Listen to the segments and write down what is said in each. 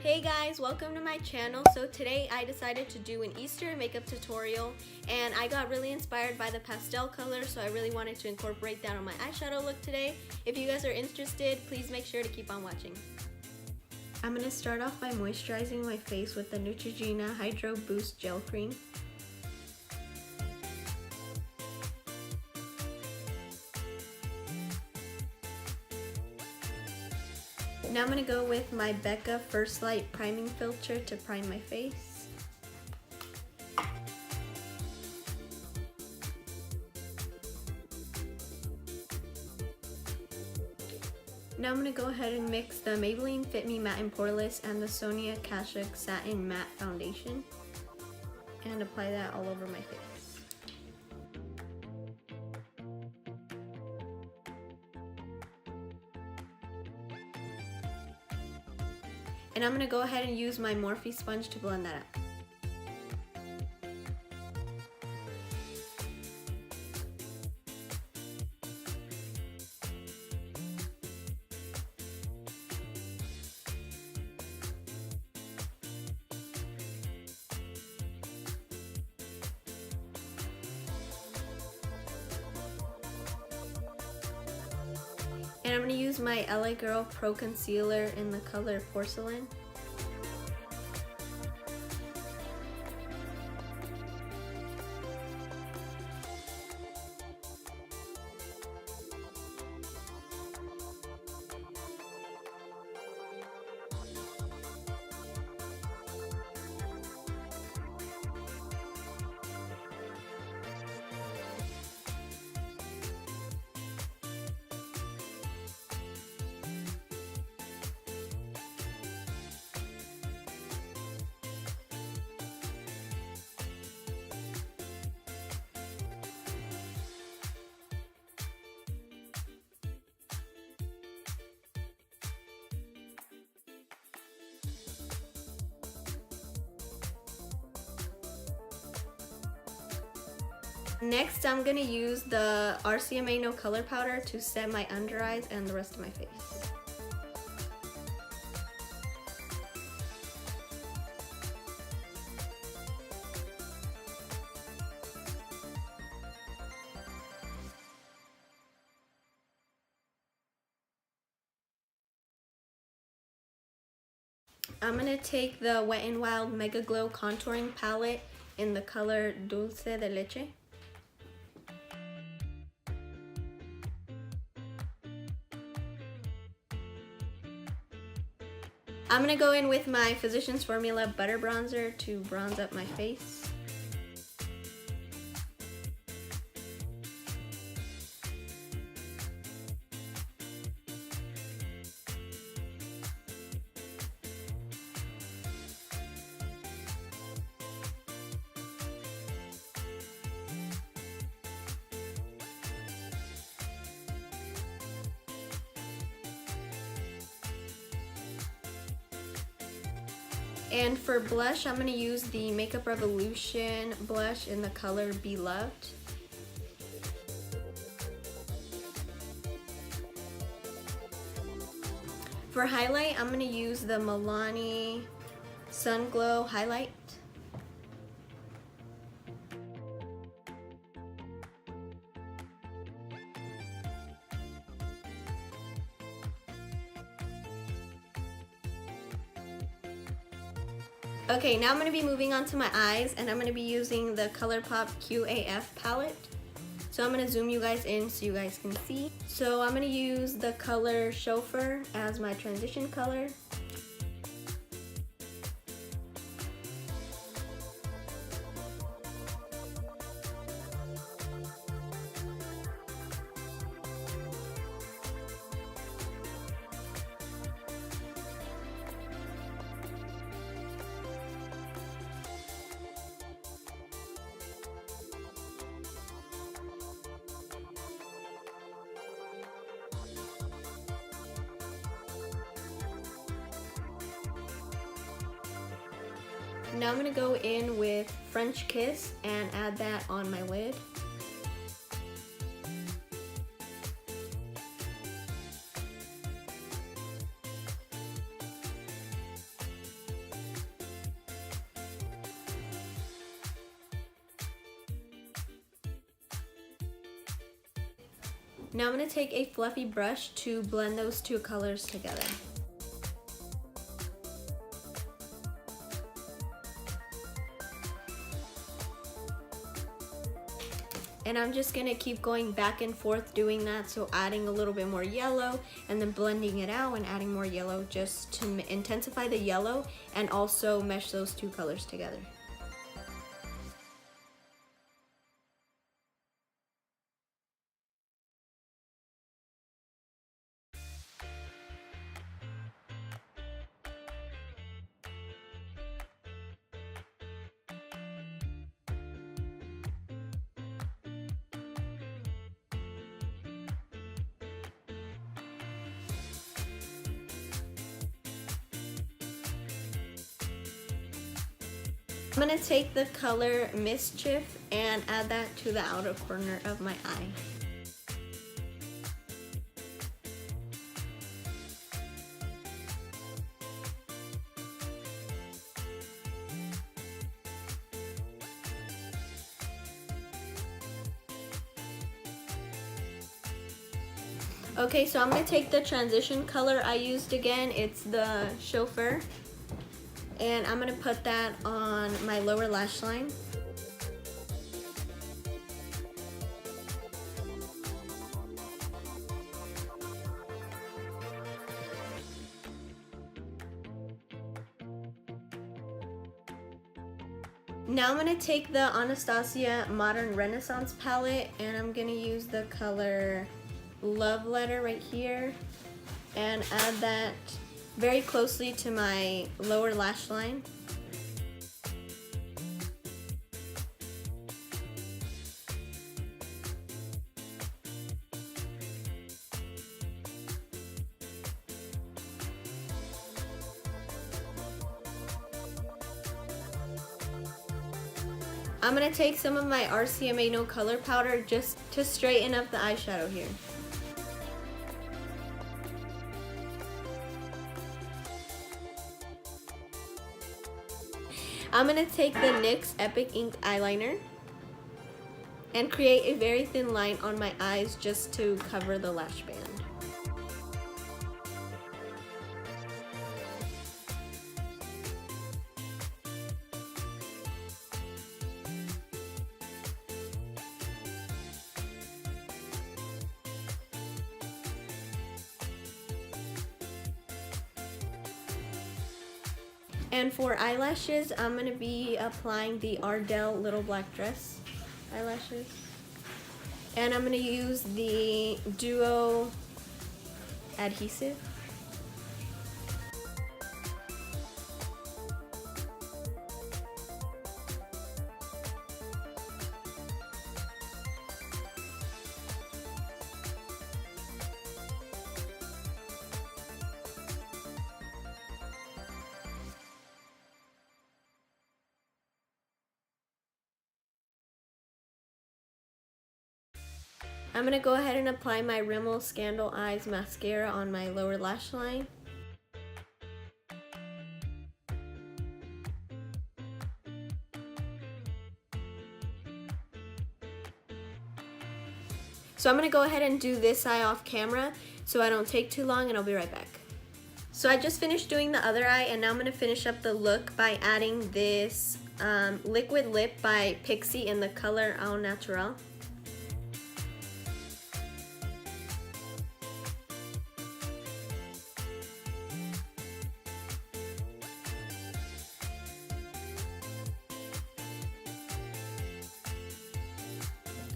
Hey guys, welcome to my channel. So today I decided to do an Easter makeup tutorial and I got really inspired by the pastel color, so I really wanted to incorporate that on my eyeshadow look today. If you guys are interested, please make sure to keep on watching. I'm going to start off by moisturizing my face with the Neutrogena Hydroboost Gel Cream. Now I'm going to go with my Becca First Light Priming Filter to prime my face. Now I'm going to go ahead and mix the Maybelline Fit Me Matte and Poreless and the Sonia Kashuk Satin Matte Foundation and apply that all over my face. And I'm going to go ahead and use my Morphe sponge to blend that out. And I'm going to use my LA Girl Pro Concealer in the color Porcelain. Next, I'm going to use the RCMA No Color Powder to set my under eyes and the rest of my face. I'm going to take the Wet n Wild Mega Glow Contouring Palette in the color Dulce de Leche. I'm going to go in with my Physicians Formula Butter Bronzer to bronze up my face. And for blush, I'm going to use the Makeup Revolution blush in the color Beloved. For highlight, I'm going to use the Milani Sun Glow highlight. Okay, now I'm going to be moving on to my eyes, and I'm going to be using the Colourpop QAF palette. So I'm going to zoom you guys in so you guys can see. So I'm going to use the color Chauffeur as my transition color. Now I'm going to go in with French Kiss and add that on my lid. Now I'm going to take a fluffy brush to blend those two colors together. And I'm just gonna keep going back and forth doing that, so adding a little bit more yellow and then blending it out and adding more yellow just to intensify the yellow and also mesh those two colors together. I'm gonna take the color Mischief and add that to the outer corner of my eye. Okay, so I'm gonna take the transition color I used again. It's the Chauffeur. And I'm gonna put that on my lower lash line. Now I'm gonna take the Anastasia Modern Renaissance palette and I'm gonna use the color Love Letter right here and add that very closely to my lower lash line. I'm gonna take some of my RCMA No Color Powder just to straighten up the eyeshadow here. I'm going to take the NYX Epic Ink Eyeliner and create a very thin line on my eyes just to cover the lash band. And for eyelashes, I'm going to be applying the Ardell Little Black Dress eyelashes. And I'm going to use the Duo adhesive. I'm going to go ahead and apply my Rimmel Scandal Eyes mascara on my lower lash line. So I'm going to go ahead and do this eye off camera so I don't take too long, and I'll be right back. So I just finished doing the other eye, and now I'm going to finish up the look by adding this liquid lip by Pixi in the color Au Naturelle.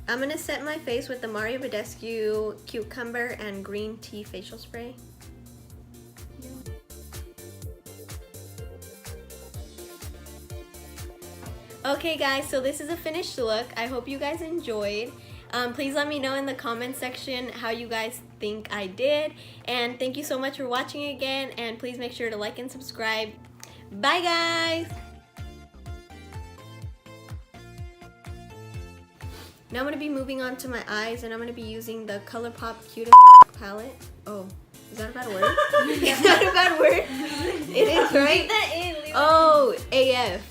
I'm going to set my face with the Mario Badescu Cucumber and Green Tea Facial Spray. Okay guys, so this is a finished look. I hope you guys enjoyed. Please let me know in the comment section how you guys think I did. And thank you so much for watching again. And please make sure to like and subscribe. Bye guys! Now I'm going to be moving on to my eyes, and I'm going to be using the Colourpop Cutest palette. Oh, is that a bad word? Is that a bad word? It is, right? Leave that in. Oh, AF.